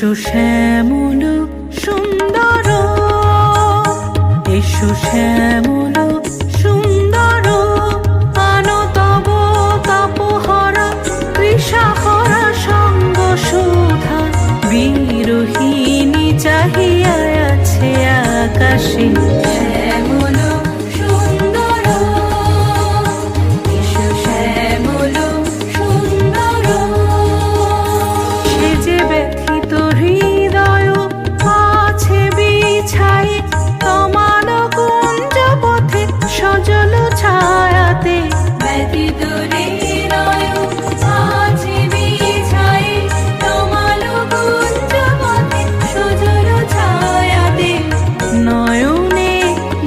এসো শ্যামল সুন্দর, এসো শ্যামল সুন্দর, আনো তব তাপহরা তৃষাহরা সঙ্গ সুধা। বিরোহিণী চাহিয়া আছে আকাশে, শ্যামল সুন্দর, এসো শ্যামল সুন্দর। সে যে ব্যথিত হৃদয় আছে বিছাই, তমাল কুঞ্জ পথে সজল ছায়াতে। ব্যথিত হৃদয় আছে বিছাই, তমাল কুঞ্জ পথে সজল ছায়াতে। নয়নে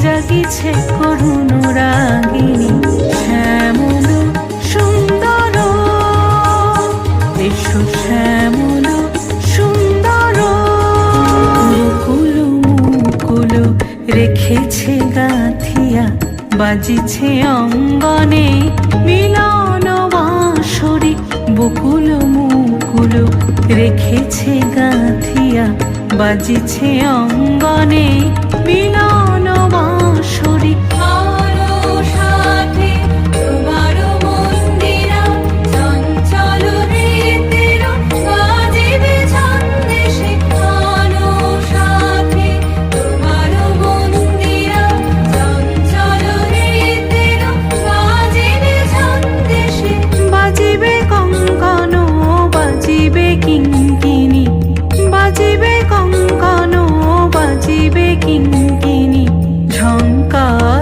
জাগিছে করুণ রাগিনী, শ্যামল সুন্দর, এসো শ্যামল সুন্দর। মুকুল মুকুল রেখেছে গাঁথিয়া, বাজিছে অঙ্গনে মিলন বাঁশরি। বকুল মুকুল রেখেছে গাঁথিয়া, বাজিছে অঙ্গনে মিলন বাঁশরি। বাজিবে কঙ্কণ বাজিবে কিঙ্কিণী, বাজিবে কঙ্কণ বাজিবে কিঙ্কিণী। ঝঙ্কার